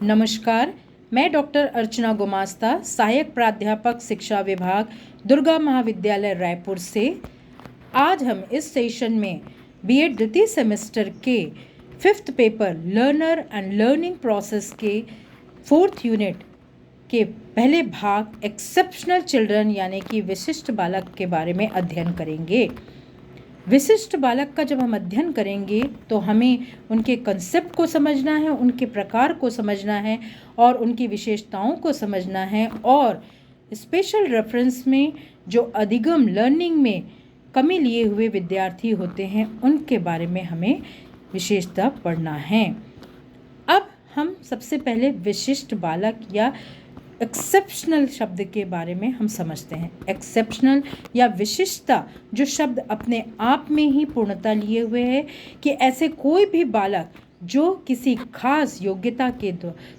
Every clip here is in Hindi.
नमस्कार, मैं डॉक्टर अर्चना गुमास्ता, सहायक प्राध्यापक शिक्षा विभाग, दुर्गा महाविद्यालय रायपुर से। आज हम इस सेशन में बीएड द्वितीय सेमेस्टर के 5th paper learner and learning process के 4th यूनिट के पहले भाग एक्सेप्शनल चिल्ड्रन यानी कि विशिष्ट बालक के बारे में अध्ययन करेंगे। विशिष्ट बालक का जब हम अध्ययन करेंगे तो हमें उनके कंसेप्ट को समझना है, उनके प्रकार को समझना है और उनकी विशेषताओं को समझना है, और स्पेशल रेफरेंस में जो अधिगम लर्निंग में कमी लिए हुए विद्यार्थी होते हैं उनके बारे में हमें विशेषता पढ़ना है। अब हम सबसे पहले विशिष्ट बालक या एक्सेप्शनल शब्द के बारे में हम समझते हैं। एक्सेप्शनल या विशिष्टता जो शब्द अपने आप में ही पूर्णता लिए हुए है कि ऐसे कोई भी बालक जो किसी खास योग्यता के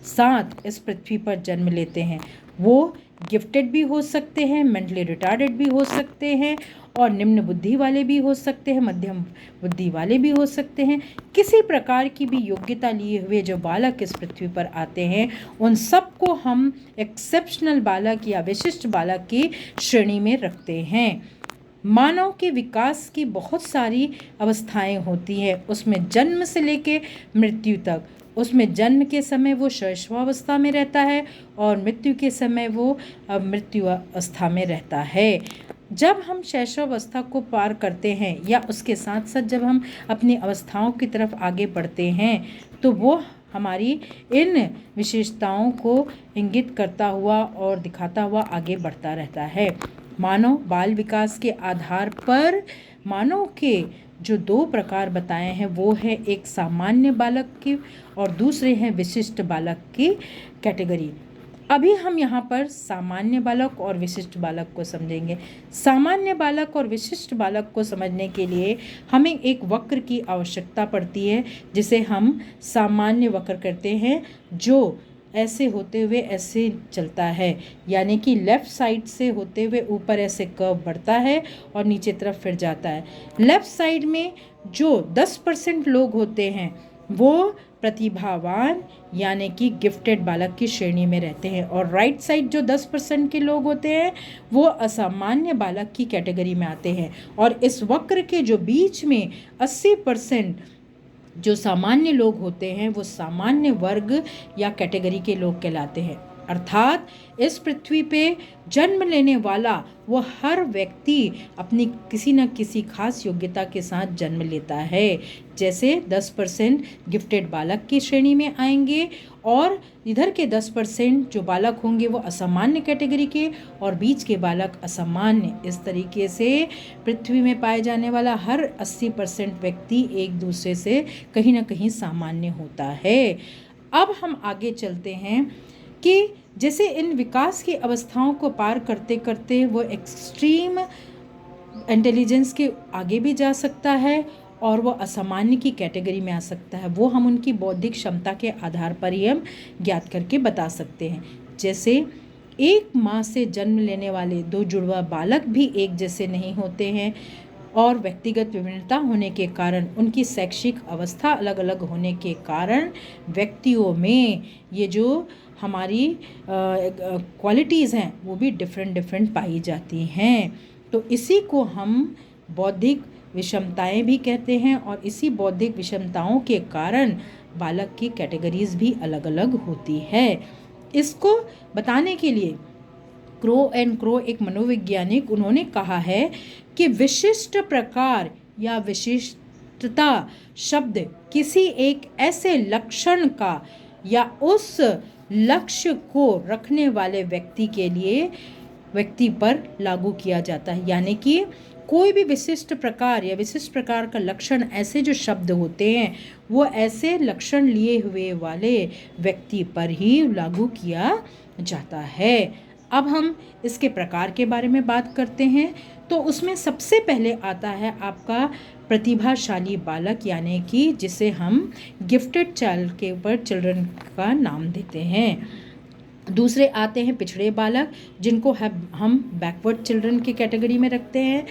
साथ इस पृथ्वी पर जन्म लेते हैं, वो गिफ्टेड भी हो सकते हैं, मेंटली रिटार्डेड भी हो सकते हैं और निम्न बुद्धि वाले भी हो सकते हैं, मध्यम बुद्धि वाले भी हो सकते हैं। किसी प्रकार की भी योग्यता लिए हुए जो बालक इस पृथ्वी पर आते हैं उन सबको हम एक्सेप्शनल बालक या विशिष्ट बालक की श्रेणी में रखते हैं। मानव के विकास की बहुत सारी अवस्थाएं होती हैं, उसमें जन्म से लेके मृत्यु तक। उसमें जन्म के समय वो शैशवावस्था में रहता है और मृत्यु के समय वो मृत्यु अवस्था में रहता है। जब हम शैशवावस्था को पार करते हैं या उसके साथ साथ जब हम अपनी अवस्थाओं की तरफ आगे बढ़ते हैं तो वो हमारी इन विशेषताओं को इंगित करता हुआ और दिखाता हुआ आगे बढ़ता रहता है। मानव बाल विकास के आधार पर मानव के जो 2 प्रकार बताए हैं वो है एक सामान्य बालक की और दूसरे हैं विशिष्ट बालक की कैटेगरी। अभी हम यहाँ पर सामान्य बालक और विशिष्ट बालक को समझेंगे। सामान्य बालक और विशिष्ट बालक को समझने के लिए हमें एक वक्र की आवश्यकता पड़ती है जिसे हम सामान्य वक्र कहते हैं, जो ऐसे होते हुए ऐसे चलता है, यानी कि लेफ़्ट साइड से होते हुए ऊपर ऐसे कर्व बढ़ता है और नीचे तरफ फिर जाता है। लेफ़्ट साइड में जो 10% लोग होते हैं वो प्रतिभावान यानी कि गिफ्टेड बालक की श्रेणी में रहते हैं और राइट साइड जो 10% के लोग होते हैं वो असामान्य बालक की कैटेगरी में आते हैं। और इस वक्र के जो बीच में 80% जो सामान्य लोग होते हैं वो सामान्य वर्ग या कैटेगरी के लोग कहलाते हैं। अर्थात इस पृथ्वी पे जन्म लेने वाला वो हर व्यक्ति अपनी किसी न किसी खास योग्यता के साथ जन्म लेता है। जैसे 10% गिफ्टेड बालक की श्रेणी में आएंगे और इधर के 10% जो बालक होंगे वो असामान्य कैटेगरी के और बीच के बालक असामान्य। इस तरीके से पृथ्वी में पाए जाने वाला हर 80% व्यक्ति एक दूसरे से कहीं ना कहीं सामान्य होता है। अब हम आगे चलते हैं कि जैसे इन विकास की अवस्थाओं को पार करते करते वो एक्सट्रीम इंटेलिजेंस के आगे भी जा सकता है और वो असामान्य की कैटेगरी में आ सकता है। वो हम उनकी बौद्धिक क्षमता के आधार पर ही हम ज्ञात करके बता सकते हैं। जैसे एक माँ से जन्म लेने वाले 2 जुड़वा बालक भी एक जैसे नहीं होते हैं और व्यक्तिगत विभिन्नता होने के कारण, उनकी शैक्षिक अवस्था अलग अलग होने के कारण व्यक्तियों में ये जो हमारी क्वालिटीज़ हैं वो भी डिफरेंट पाई जाती हैं। तो इसी को हम बौद्धिक विषमताएं भी कहते हैं और इसी बौद्धिक विषमताओं के कारण बालक की कैटेगरीज भी अलग अलग होती है। इसको बताने के लिए क्रो एंड क्रो एक मनोवैज्ञानिक, उन्होंने कहा है कि विशिष्ट प्रकार या विशिष्टता शब्द किसी एक ऐसे लक्षण का या उस लक्ष्य को रखने वाले व्यक्ति के लिए व्यक्ति पर लागू किया जाता है। यानी कि कोई भी विशिष्ट प्रकार या विशिष्ट प्रकार का लक्षण, ऐसे जो शब्द होते हैं वो ऐसे लक्षण लिए हुए वाले व्यक्ति पर ही लागू किया जाता है। अब हम इसके प्रकार के बारे में बात करते हैं तो उसमें सबसे पहले आता है आपका प्रतिभाशाली बालक, यानी कि जिसे हम गिफ्टेड चाइल्ड के ऊपर चिल्ड्रन का नाम देते हैं। दूसरे आते हैं पिछड़े बालक, जिनको हम बैकवर्ड चिल्ड्रन की कैटेगरी में रखते हैं।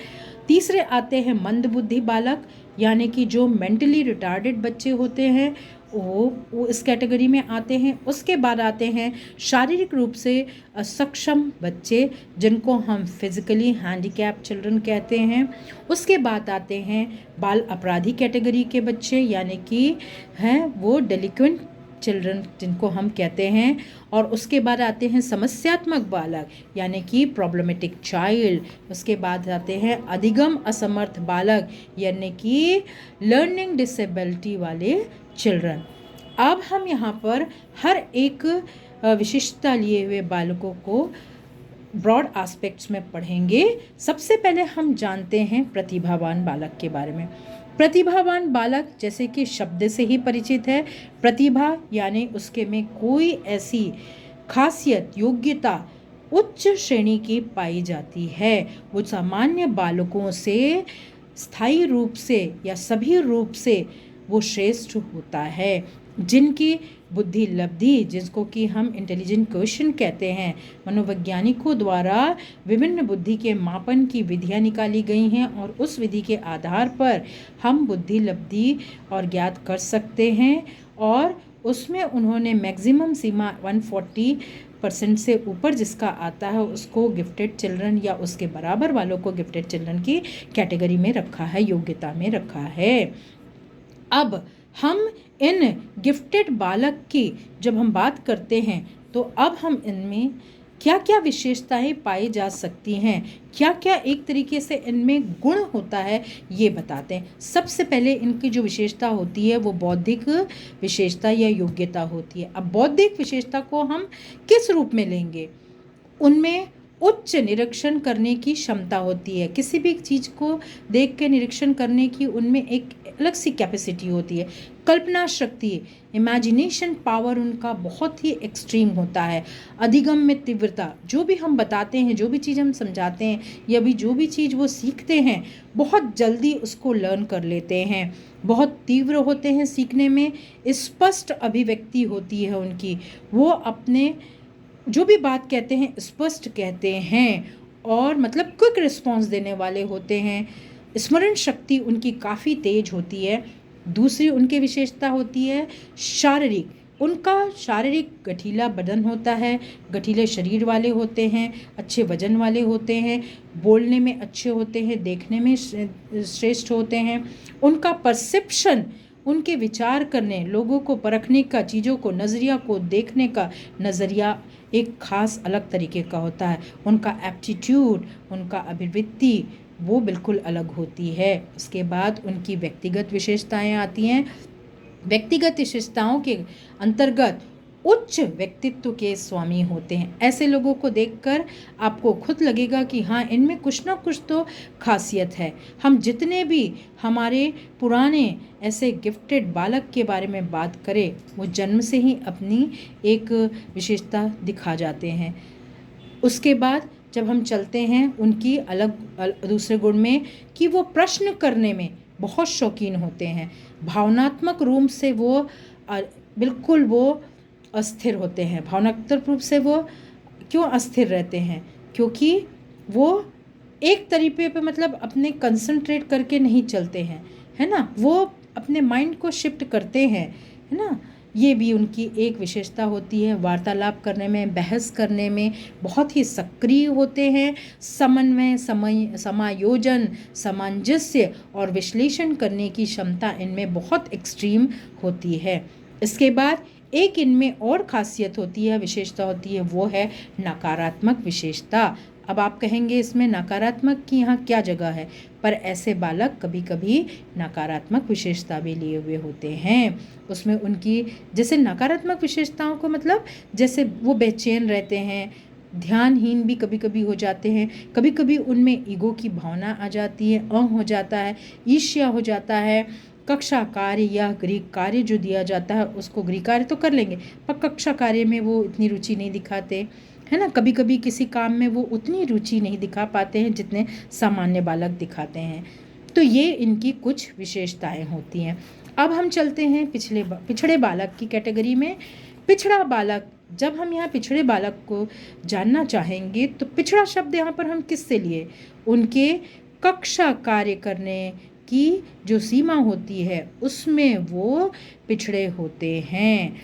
तीसरे आते हैं मंदबुद्धि बालक, यानी कि जो मेंटली रिटार्डेड बच्चे होते हैं वो इस कैटेगरी में आते हैं। उसके बाद आते हैं शारीरिक रूप से असक्षम बच्चे, जिनको हम फिजिकली हैंडीकैप चिल्ड्रन कहते हैं। उसके बाद आते हैं बाल अपराधी कैटेगरी के बच्चे, यानी कि हैं वो डेलिक्वेंट चिल्ड्रन जिनको हम कहते हैं। और उसके बाद आते हैं समस्यात्मक बालक, यानी कि प्रॉब्लमेटिक चाइल्ड। उसके बाद आते हैं अधिगम असमर्थ बालक, यानी कि लर्निंग डिसेबिलिटी वाले चिल्ड्रन। अब हम यहाँ पर हर एक विशिष्टता लिए हुए बालकों को ब्रॉड एस्पेक्ट्स में पढ़ेंगे। सबसे पहले हम जानते हैं प्रतिभावान बालक के बारे में। प्रतिभावान बालक जैसे कि शब्द से ही परिचित है, प्रतिभा यानी उसके में कोई ऐसी खासियत, योग्यता उच्च श्रेणी की पाई जाती है। वो सामान्य बालकों से स्थायी रूप से या सभी रूप से वो श्रेष्ठ होता है। जिनकी बुद्धि लब्धि, जिसको कि हम इंटेलिजेंट क्वेश्चन कहते हैं, मनोवैज्ञानिकों द्वारा विभिन्न बुद्धि के मापन की विधियां निकाली गई हैं और उस विधि के आधार पर हम बुद्धि लब्धि और ज्ञात कर सकते हैं। और उसमें उन्होंने मैक्सिमम सीमा 140% से ऊपर जिसका आता है उसको गिफ्टेड चिल्ड्रन या उसके बराबर वालों को गिफ्टेड चिल्ड्रन की कैटेगरी में रखा है, योग्यता में रखा है। अब हम इन गिफ्टेड बालक की जब हम बात करते हैं तो अब हम इनमें क्या क्या विशेषताएं पाई जा सकती हैं, क्या क्या एक तरीके से इनमें गुण होता है, ये बताते हैं। सबसे पहले इनकी जो विशेषता होती है वो बौद्धिक विशेषता या योग्यता होती है। अब बौद्धिक विशेषता को हम किस रूप में लेंगे? उनमें उच्च निरीक्षण करने की क्षमता होती है। किसी भी चीज़ को देख के निरीक्षण करने की उनमें एक अलग सी कैपेसिटी होती है। कल्पना शक्ति, इमेजिनेशन पावर उनका बहुत ही एक्सट्रीम होता है। अधिगम में तीव्रता, जो भी हम बताते हैं, जो भी चीज़ हम समझाते हैं या भी जो भी चीज़ वो सीखते हैं बहुत जल्दी उसको लर्न कर लेते हैं, बहुत तीव्र होते हैं सीखने में। स्पष्ट अभिव्यक्ति होती है उनकी, वो अपने जो भी बात कहते हैं स्पष्ट कहते हैं और मतलब क्विक रिस्पॉन्स देने वाले होते हैं। स्मरण शक्ति उनकी काफ़ी तेज होती है। दूसरी उनकी विशेषता होती है शारीरिक, उनका शारीरिक गठीला बदन होता है, गठीले शरीर वाले होते हैं, अच्छे वजन वाले होते हैं, बोलने में अच्छे होते हैं, देखने में श्रेष्ठ होते हैं। उनका परसेप्शन, उनके विचार करने, लोगों को परखने का, चीज़ों को, नज़रिया को देखने का नज़रिया एक खास अलग तरीके का होता है। उनका एप्टीट्यूड, उनका अभिवृत्ति वो बिल्कुल अलग होती है। उसके बाद उनकी व्यक्तिगत विशेषताएं आती हैं। व्यक्तिगत विशेषताओं के अंतर्गत उच्च व्यक्तित्व के स्वामी होते हैं। ऐसे लोगों को देखकर आपको खुद लगेगा कि हाँ, इनमें कुछ ना कुछ तो खासियत है। हम जितने भी हमारे पुराने ऐसे गिफ्टेड बालक के बारे में बात करें, वो जन्म से ही अपनी एक विशेषता दिखा जाते हैं। उसके बाद जब हम चलते हैं उनकी अलग दूसरे गुण में कि वो प्रश्न करने में बहुत शौकीन होते हैं। भावनात्मक रूप से वो बिल्कुल वो अस्थिर होते हैं। भावनात्मक रूप से वो क्यों अस्थिर रहते हैं? क्योंकि वो एक तरीके पे मतलब अपने कंसंट्रेट करके नहीं चलते हैं, है ना, वो अपने माइंड को शिफ्ट करते हैं, है ना। ये भी उनकी एक विशेषता होती है। वार्तालाप करने में, बहस करने में बहुत ही सक्रिय होते हैं। समन्वय, समायोजन, सामंजस्य और विश्लेषण करने की क्षमता इनमें बहुत एक्सट्रीम होती है। इसके बाद एक इनमें और खासियत होती है, विशेषता होती है, वो है नकारात्मक विशेषता। अब आप कहेंगे इसमें नकारात्मक की यहाँ क्या जगह है? पर ऐसे बालक कभी कभी नकारात्मक विशेषता भी लिए हुए होते हैं। उसमें उनकी जैसे नकारात्मक विशेषताओं को मतलब जैसे वो बेचैन रहते हैं, ध्यानहीन भी कभी कभी हो जाते हैं, कभी कभी उनमें ईगो की भावना आ जाती है, अहं हो जाता है, ईर्ष्या हो जाता है। कक्षा कार्य या गृह कार्य जो दिया जाता है उसको गृह कार्य तो कर लेंगे पर कक्षा कार्य में वो इतनी रुचि नहीं दिखाते, है ना। कभी कभी किसी काम में वो उतनी रुचि नहीं दिखा पाते हैं जितने सामान्य बालक दिखाते हैं। तो ये इनकी कुछ विशेषताएं होती हैं। अब हम चलते हैं पिछड़े बालक की कैटेगरी में। पिछड़ा बालक, जब हम यहाँ पिछड़े बालक को जानना चाहेंगे तो पिछड़ा शब्द यहाँ पर हम किससे लिए? उनके कक्षा कार्य करने, की जो सीमा होती है उसमें वो पिछड़े होते हैं।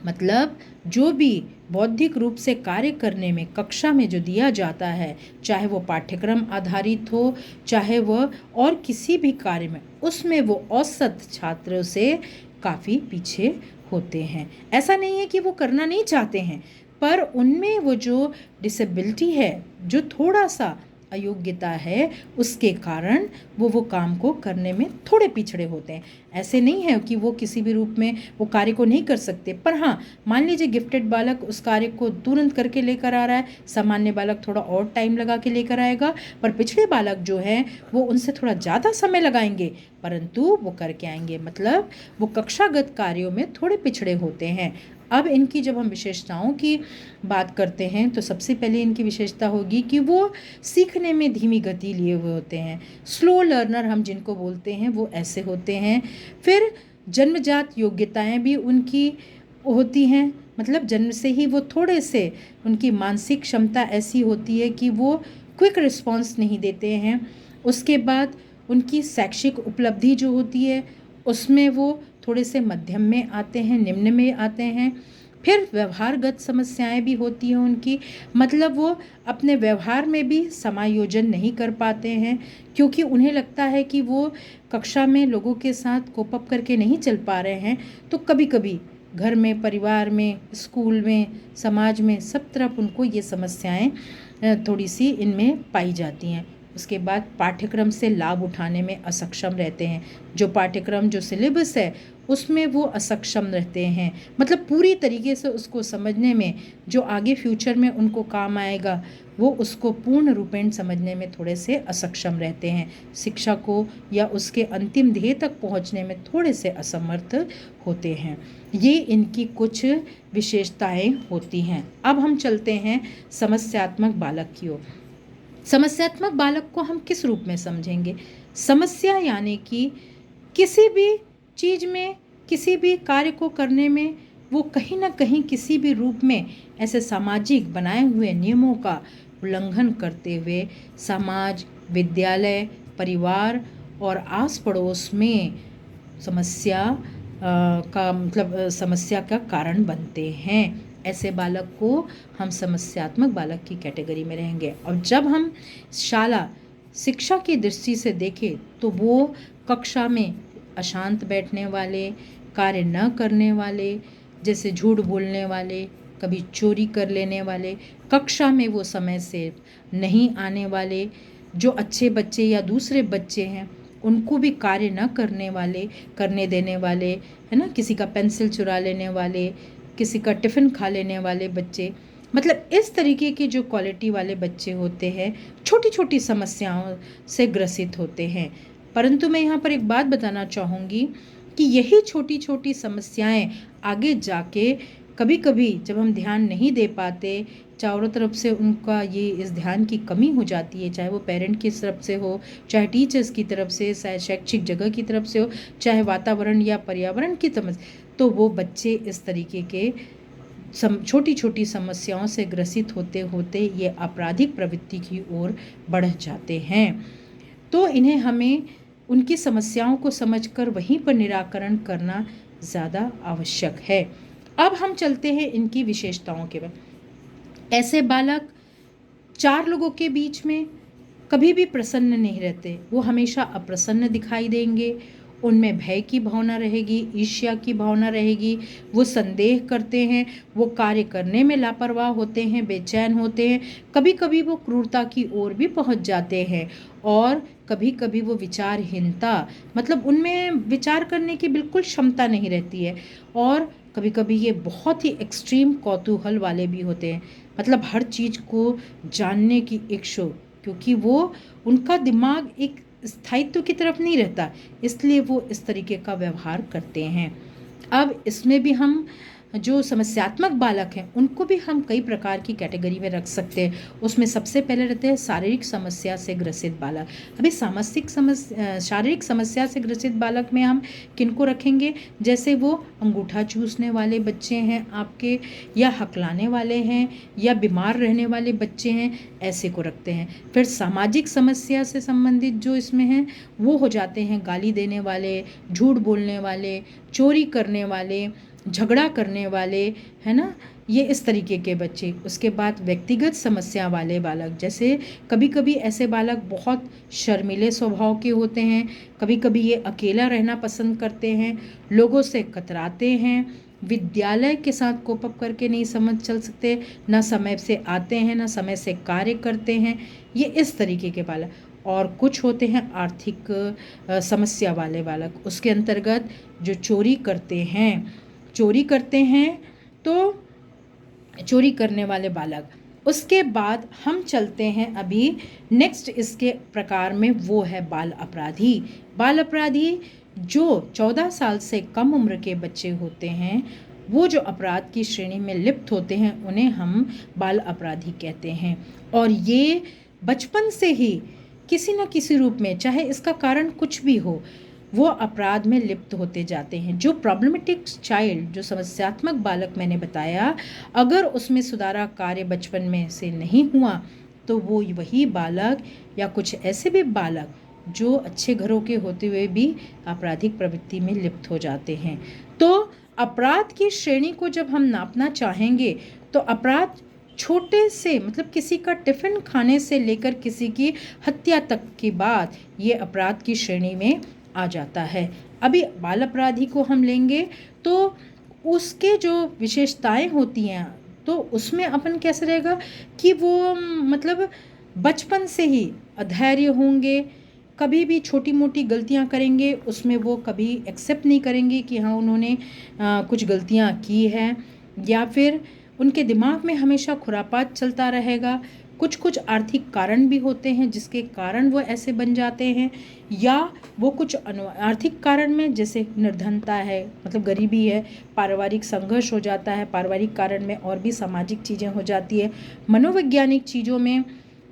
मतलब जो भी बौद्धिक रूप से कार्य करने में कक्षा में जो दिया जाता है, चाहे वो पाठ्यक्रम आधारित हो, चाहे वह और किसी भी कार्य में, उसमें वो औसत छात्रों से काफ़ी पीछे होते हैं। ऐसा नहीं है कि वो करना नहीं चाहते हैं, पर उनमें वो जो डिसेबिलिटी है, जो थोड़ा सा अयोग्यता है, उसके कारण वो काम को करने में थोड़े पिछड़े होते हैं। ऐसे नहीं है कि वो किसी भी रूप में वो कार्य को नहीं कर सकते, पर हाँ, मान लीजिए गिफ्टेड बालक उस कार्य को तुरंत करके लेकर आ रहा है, सामान्य बालक थोड़ा और टाइम लगा के लेकर आएगा, पर पिछड़े बालक जो है वो उनसे थोड़ा ज़्यादा समय लगाएंगे, परंतु वो करके आएंगे। मतलब वो कक्षागत कार्यों में थोड़े पिछड़े होते हैं। अब इनकी जब हम विशेषताओं की बात करते हैं तो सबसे पहले इनकी विशेषता होगी कि वो सीखने में धीमी गति लिए हुए होते हैं। स्लो लर्नर हम जिनको बोलते हैं वो ऐसे होते हैं। फिर जन्मजात योग्यताएं भी उनकी होती हैं, मतलब जन्म से ही वो थोड़े से उनकी मानसिक क्षमता ऐसी होती है कि वो क्विक रिस्पॉन्स नहीं देते हैं। उसके बाद उनकी शैक्षिक उपलब्धि जो होती है उसमें वो थोड़े से मध्यम में आते हैं, निम्न में आते हैं। फिर व्यवहारगत समस्याएं भी होती हैं उनकी, मतलब वो अपने व्यवहार में भी समायोजन नहीं कर पाते हैं, क्योंकि उन्हें लगता है कि वो कक्षा में लोगों के साथ कोप अप करके नहीं चल पा रहे हैं। तो कभी कभी घर में, परिवार में, स्कूल में, समाज में, सब तरफ उनको ये समस्याएं थोड़ी सी इनमें पाई जाती हैं। उसके बाद पाठ्यक्रम से लाभ उठाने में असक्षम रहते हैं। जो पाठ्यक्रम, जो सिलेबस है उसमें वो असक्षम रहते हैं, मतलब पूरी तरीके से उसको समझने में, जो आगे फ्यूचर में उनको काम आएगा, वो उसको पूर्ण रूपेण समझने में थोड़े से असक्षम रहते हैं। शिक्षा को या उसके अंतिम ध्येय तक पहुंचने में थोड़े से असमर्थ होते हैं। ये इनकी कुछ विशेषताएं होती हैं। अब हम चलते हैं समस्यात्मक बालक की ओर। समस्यात्मक बालक को हम किस रूप में समझेंगे? समस्या यानी कि किसी भी चीज़ में, किसी भी कार्य को करने में वो कहीं ना कहीं किसी भी रूप में ऐसे सामाजिक बनाए हुए नियमों का उल्लंघन करते हुए समाज, विद्यालय, परिवार और आस पड़ोस में समस्या समस्या का कारण बनते हैं। ऐसे बालक को हम समस्यात्मक बालक की कैटेगरी में रहेंगे। और जब हम शाला शिक्षा की दृष्टि से देखें तो वो कक्षा में अशांत बैठने वाले, कार्य न करने वाले, जैसे झूठ बोलने वाले, कभी चोरी कर लेने वाले, कक्षा में वो समय से नहीं आने वाले, जो अच्छे बच्चे या दूसरे बच्चे हैं उनको भी कार्य न करने वाले, करने देने वाले, है ना, किसी का पेंसिल चुरा लेने वाले, किसी का टिफ़िन खा लेने वाले बच्चे, मतलब इस तरीके के जो क्वालिटी वाले बच्चे होते हैं, छोटी छोटी समस्याओं से ग्रसित होते हैं। परंतु मैं यहाँ पर एक बात बताना चाहूँगी कि यही छोटी छोटी समस्याएं आगे जाके कभी कभी जब हम ध्यान नहीं दे पाते, चारों तरफ से उनका ये इस ध्यान की कमी हो जाती है, चाहे वो पेरेंट की तरफ से हो, चाहे टीचर्स की तरफ से, चाहे शैक्षिक जगह की तरफ से हो, चाहे वातावरण या पर्यावरण की तरफ, तो वो बच्चे इस तरीके के छोटी छोटी समस्याओं से ग्रसित होते होते ये आपराधिक प्रवृत्ति की ओर बढ़ जाते हैं। तो इन्हें हमें उनकी समस्याओं को समझकर वहीं पर निराकरण करना ज़्यादा आवश्यक है। अब हम चलते हैं इनकी विशेषताओं के बाद। ऐसे बालक 4 लोगों के बीच में कभी भी प्रसन्न नहीं रहते, वो हमेशा अप्रसन्न दिखाई देंगे। उनमें भय की भावना रहेगी, ईर्ष्या की भावना रहेगी, वो संदेह करते हैं, वो कार्य करने में लापरवाह होते हैं, बेचैन होते हैं, कभी कभी वो क्रूरता की ओर भी पहुंच जाते हैं, और कभी कभी वो विचारहीनता, मतलब उनमें विचार करने की बिल्कुल क्षमता नहीं रहती है, और कभी कभी ये बहुत ही एक्सट्रीम कौतूहल वाले भी होते हैं, मतलब हर चीज़ को जानने की इच्छा, क्योंकि वो उनका दिमाग एक स्थायित्व की तरफ नहीं रहता, इसलिए वो इस तरीके का व्यवहार करते हैं। अब इसमें भी हम जो समस्यात्मक बालक हैं उनको भी हम कई प्रकार की कैटेगरी में रख सकते हैं। उसमें सबसे पहले रहते हैं शारीरिक समस्या से ग्रसित बालक। अभी शारीरिक समस्या से ग्रसित बालक में हम किनको रखेंगे? जैसे वो अंगूठा चूसने वाले बच्चे हैं आपके, या हकलाने वाले हैं, या बीमार रहने वाले बच्चे हैं, ऐसे को रखते हैं। फिर सामाजिक समस्या से संबंधित जो इसमें हैं वो हो जाते हैं गाली देने वाले, झूठ बोलने वाले, चोरी करने वाले, झगड़ा करने वाले, है ना, ये इस तरीके के बच्चे। उसके बाद व्यक्तिगत समस्या वाले बालक, जैसे कभी कभी ऐसे बालक बहुत शर्मीले स्वभाव के होते हैं, कभी कभी ये अकेला रहना पसंद करते हैं, लोगों से कतराते हैं, विद्यालय के साथ कोप अप करके नहीं समझ चल सकते, ना समय से आते हैं ना समय से कार्य करते हैं, ये इस तरीके के बालक। और कुछ होते हैं आर्थिक समस्या वाले बालक, उसके अंतर्गत जो चोरी करते हैं तो चोरी करने वाले बालक। उसके बाद हम चलते हैं अभी नेक्स्ट इसके प्रकार में, वो है बाल अपराधी। बाल अपराधी जो 14 साल से कम उम्र के बच्चे होते हैं, वो जो अपराध की श्रेणी में लिप्त होते हैं, उन्हें हम बाल अपराधी कहते हैं। और ये बचपन से ही किसी न किसी रूप में, चाहे इसका कारण कुछ भी हो, वो अपराध में लिप्त होते जाते हैं। जो प्रॉब्लमेटिक चाइल्ड, जो समस्यात्मक बालक मैंने बताया, अगर उसमें सुधारा कार्य बचपन में से नहीं हुआ तो वो वही बालक या कुछ ऐसे भी बालक जो अच्छे घरों के होते हुए भी आपराधिक प्रवृत्ति में लिप्त हो जाते हैं। तो अपराध की श्रेणी को जब हम नापना चाहेंगे तो अपराध छोटे से, मतलब किसी का टिफ़िन खाने से लेकर किसी की हत्या तक की बात, ये अपराध की श्रेणी में आ जाता है। अभी बाल अपराधी को हम लेंगे तो उसके जो विशेषताएं होती हैं, तो उसमें अपन कैसे रहेगा कि वो मतलब बचपन से ही अधैर्य होंगे, कभी भी छोटी मोटी गलतियां करेंगे, उसमें वो कभी एक्सेप्ट नहीं करेंगे कि हाँ उन्होंने कुछ गलतियां की हैं, या फिर उनके दिमाग में हमेशा खुरापात चलता रहेगा। कुछ आर्थिक कारण भी होते हैं जिसके कारण वो ऐसे बन जाते हैं, या वो कुछ आर्थिक कारण में, जैसे निर्धनता है, मतलब गरीबी है, पारिवारिक संघर्ष हो जाता है, पारिवारिक कारण में और भी सामाजिक चीज़ें हो जाती है, मनोवैज्ञानिक चीज़ों में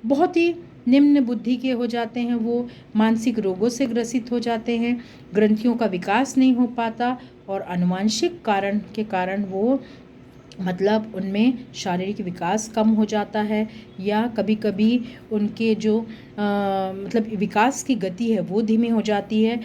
बहुत ही निम्न बुद्धि के हो जाते हैं, वो मानसिक रोगों से ग्रसित हो जाते हैं, ग्रंथियों का विकास नहीं हो पाता, और आनुवांशिक कारण के कारण वो मतलब उनमें शारीरिक विकास कम हो जाता है, या कभी कभी उनके जो मतलब विकास की गति है वो धीमी हो जाती है।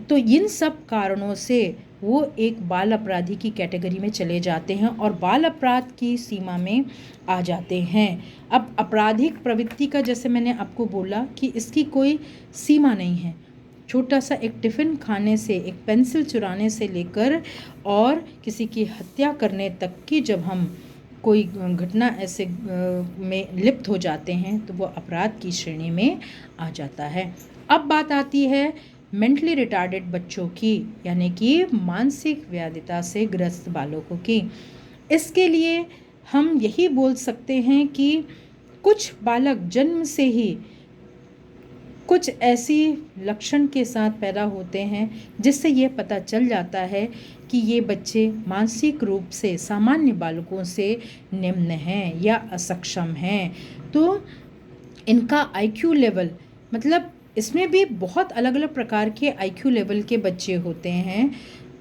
तो इन सब कारणों से वो एक बाल अपराधी की कैटेगरी में चले जाते हैं और बाल अपराध की सीमा में आ जाते हैं। अब आपराधिक प्रवृत्ति का, जैसे मैंने आपको बोला कि इसकी कोई सीमा नहीं है, छोटा सा एक टिफ़िन खाने से, एक पेंसिल चुराने से लेकर और किसी की हत्या करने तक की जब हम कोई घटना ऐसे में लिप्त हो जाते हैं तो वो अपराध की श्रेणी में आ जाता है। अब बात आती है मेंटली रिटार्डेड बच्चों की, यानी कि मानसिक व्याधिता से ग्रस्त बालकों की। इसके लिए हम यही बोल सकते हैं कि कुछ बालक जन्म से ही कुछ ऐसी लक्षण के साथ पैदा होते हैं जिससे ये पता चल जाता है कि ये बच्चे मानसिक रूप से सामान्य बालकों से निम्न हैं या असक्षम हैं। तो इनका आईक्यू लेवल, मतलब इसमें भी बहुत अलग अलग प्रकार के आईक्यू लेवल के बच्चे होते हैं।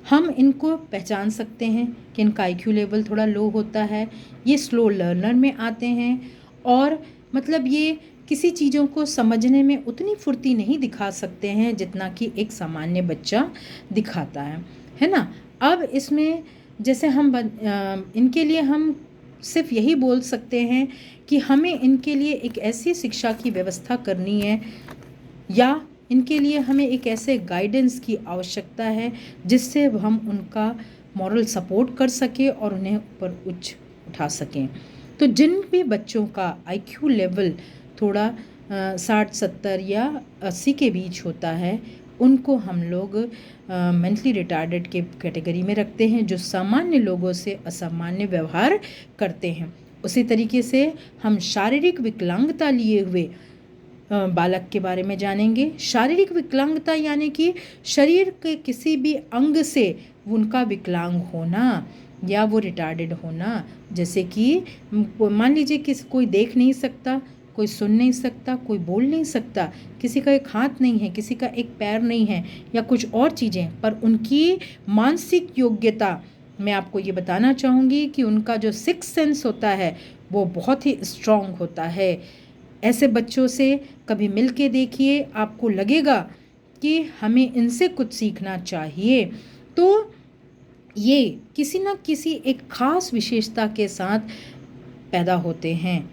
हम इनको पहचान सकते हैं कि इनका आईक्यू लेवल थोड़ा लो होता है, ये स्लो लर्नर में आते हैं, और मतलब ये किसी चीज़ों को समझने में उतनी फुर्ती नहीं दिखा सकते हैं जितना कि एक सामान्य बच्चा दिखाता है ना। अब इसमें जैसे हम इनके लिए हम सिर्फ यही बोल सकते हैं कि हमें इनके लिए एक ऐसी शिक्षा की व्यवस्था करनी है, या इनके लिए हमें एक ऐसे गाइडेंस की आवश्यकता है जिससे हम उनका मॉरल सपोर्ट कर सकें और उन्हें ऊपर उठा सकें। तो जिन भी बच्चों का आईक्यू लेवल थोड़ा 60-70 या 80 के बीच होता है, उनको हम लोग मेंटली रिटार्डेड के कैटेगरी में रखते हैं, जो सामान्य लोगों से असामान्य व्यवहार करते हैं। उसी तरीके से हम शारीरिक विकलांगता लिए हुए बालक के बारे में जानेंगे। शारीरिक विकलांगता यानी कि शरीर के किसी भी अंग से उनका विकलांग होना, या वो रिटार्डेड होना, जैसे कि मान लीजिए कि कोई देख नहीं सकता, कोई सुन नहीं सकता, कोई बोल नहीं सकता, किसी का एक हाथ नहीं है, किसी का एक पैर नहीं है या कुछ और चीज़ें, पर उनकी मानसिक योग्यता, मैं आपको ये बताना चाहूँगी कि उनका जो सिक्स सेंस होता है वो बहुत ही स्ट्रांग होता है। ऐसे बच्चों से कभी मिल के देखिए, आपको लगेगा कि हमें इनसे कुछ सीखना चाहिए। तो ये किसी न किसी एक ख़ास विशेषता के साथ पैदा होते हैं।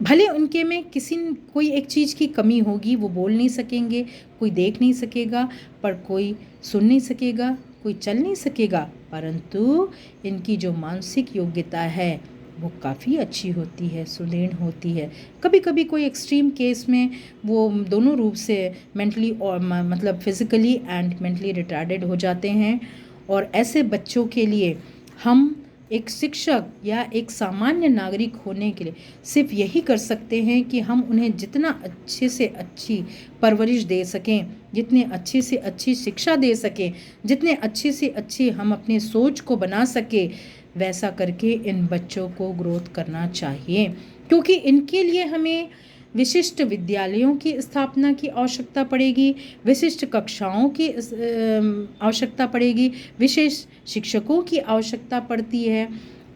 भले उनके में कोई एक चीज़ की कमी होगी, वो बोल नहीं सकेंगे, कोई देख नहीं सकेगा, पर कोई सुन नहीं सकेगा, कोई चल नहीं सकेगा, परंतु इनकी जो मानसिक योग्यता है वो काफ़ी अच्छी होती है, सुदृढ़ होती है। कभी कभी कोई एक्सट्रीम केस में वो दोनों रूप से मेंटली और मतलब फिज़िकली एंड मेंटली रिटार्डेड हो जाते हैं। और ऐसे बच्चों के लिए हम एक शिक्षक या एक सामान्य नागरिक होने के लिए सिर्फ यही कर सकते हैं कि हम उन्हें जितना अच्छे से अच्छी परवरिश दे सकें, जितने अच्छे से अच्छी शिक्षा दे सकें, जितने अच्छे से अच्छी हम अपने सोच को बना सके, वैसा करके इन बच्चों को ग्रोथ करना चाहिए। क्योंकि इनके लिए हमें विशिष्ट विद्यालयों की स्थापना की आवश्यकता पड़ेगी, विशिष्ट कक्षाओं की आवश्यकता पड़ेगी, विशेष शिक्षकों की आवश्यकता पड़ती है।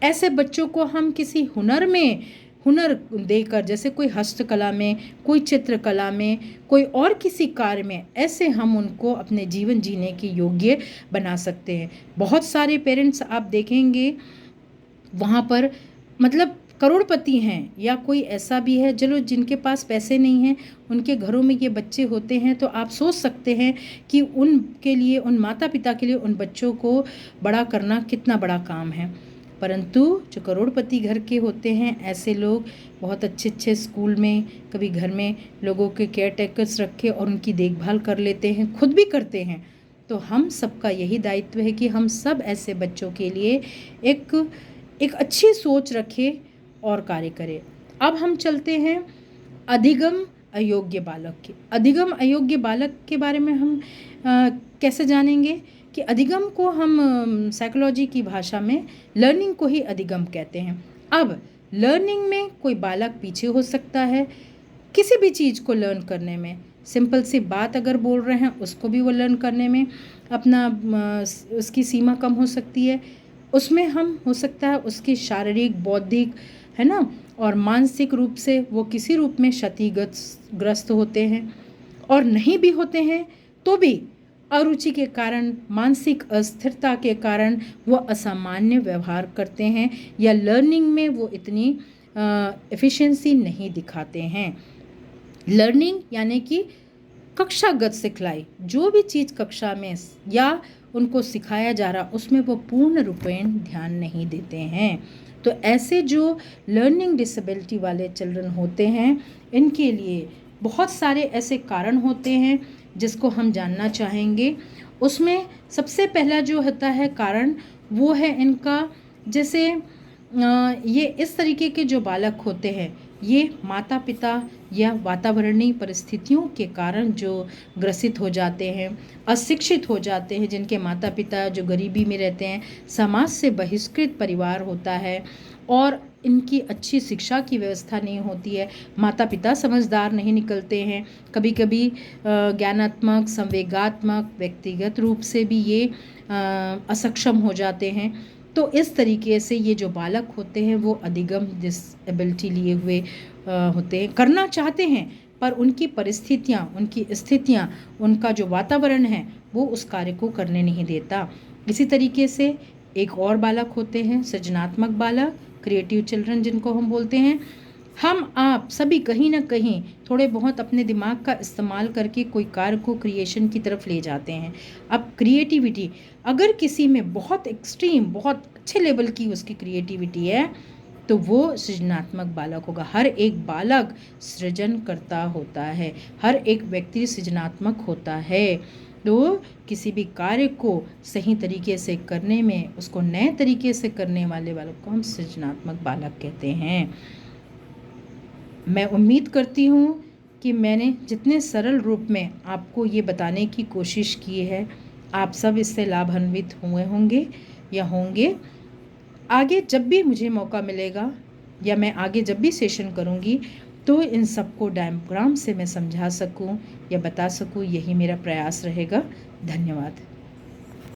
ऐसे बच्चों को हम किसी हुनर देकर, जैसे कोई हस्तकला में, कोई चित्रकला में, कोई और किसी कार्य में, ऐसे हम उनको अपने जीवन जीने के योग्य बना सकते हैं। बहुत सारे पेरेंट्स आप देखेंगे वहाँ पर मतलब करोड़पति हैं, या कोई ऐसा भी है चलो जिनके पास पैसे नहीं हैं, उनके घरों में ये बच्चे होते हैं, तो आप सोच सकते हैं कि उनके लिए, उन माता पिता के लिए उन बच्चों को बड़ा करना कितना बड़ा काम है। परंतु जो करोड़पति घर के होते हैं, ऐसे लोग बहुत अच्छे अच्छे स्कूल में, कभी घर में लोगों के केयर टेकर्स रखे और उनकी देखभाल कर लेते हैं, खुद भी करते हैं। तो हम सबका यही दायित्व है कि हम सब ऐसे बच्चों के लिए एक अच्छी सोच रखें और कार्य करें। अब हम चलते हैं अधिगम अयोग्य बालक के। अधिगम अयोग्य बालक के बारे में हम कैसे जानेंगे कि अधिगम को हम साइकोलॉजी की भाषा में लर्निंग को ही अधिगम कहते हैं। अब लर्निंग में कोई बालक पीछे हो सकता है किसी भी चीज़ को लर्न करने में, सिंपल सी बात अगर बोल रहे हैं उसको भी वो लर्न करने में अपना उसकी सीमा कम हो सकती है। उसमें हम हो सकता है उसकी शारीरिक, बौद्धिक, है ना, और मानसिक रूप से वो किसी रूप में क्षतिग्रस्त होते हैं, और नहीं भी होते हैं तो भी अरुचि के कारण, मानसिक अस्थिरता के कारण वो असामान्य व्यवहार करते हैं या लर्निंग में वो इतनी एफिशिएंसी नहीं दिखाते हैं। लर्निंग यानी कि कक्षागत सिखलाई, जो भी चीज़ कक्षा में या उनको सिखाया जा रहा उसमें वो पूर्ण रूपेण ध्यान नहीं देते हैं। तो ऐसे जो लर्निंग डिसेबिलिटी वाले चिल्ड्रन होते हैं, इनके लिए बहुत सारे ऐसे कारण होते हैं जिसको हम जानना चाहेंगे। उसमें सबसे पहला जो होता है कारण, वो है इनका, जैसे ये इस तरीके के जो बालक होते हैं, ये माता पिता या वातावरणीय परिस्थितियों के कारण जो ग्रसित हो जाते हैं, अशिक्षित हो जाते हैं, जिनके माता पिता जो गरीबी में रहते हैं, समाज से बहिष्कृत परिवार होता है और इनकी अच्छी शिक्षा की व्यवस्था नहीं होती है, माता पिता समझदार नहीं निकलते हैं, कभी कभी ज्ञानात्मक, संवेगात्मक, व्यक्तिगत रूप से भी ये असक्षम हो जाते हैं। तो इस तरीके से ये जो बालक होते हैं वो अधिगम डिसेबिलिटी लिए हुए होते हैं, करना चाहते हैं, पर उनकी परिस्थितियाँ, उनकी स्थितियाँ, उनका जो वातावरण है वो उस कार्य को करने नहीं देता। इसी तरीके से एक और बालक होते हैं सृजनात्मक बालक, क्रिएटिव चिल्ड्रन जिनको हम बोलते हैं। हम आप सभी कहीं ना कहीं थोड़े बहुत अपने दिमाग का इस्तेमाल करके कोई कार्य को क्रिएशन की तरफ ले जाते हैं। अब क्रिएटिविटी अगर किसी में बहुत एक्सट्रीम, बहुत अच्छे लेवल की उसकी क्रिएटिविटी है, तो वो सृजनात्मक बालक होगा। हर एक बालक सृजन करता होता है, हर एक व्यक्ति सृजनात्मक होता है। तो किसी भी कार्य को सही तरीके से करने में, उसको नए तरीके से करने वाले बालक को हम सृजनात्मक बालक कहते हैं। मैं उम्मीद करती हूँ कि मैंने जितने सरल रूप में आपको ये बताने की कोशिश की है, आप सब इससे लाभान्वित हुए होंगे या होंगे। आगे जब भी मुझे मौका मिलेगा या मैं आगे जब भी सेशन करूँगी तो इन सबको डायग्राम से मैं समझा सकूँ या बता सकूँ, यही मेरा प्रयास रहेगा। धन्यवाद।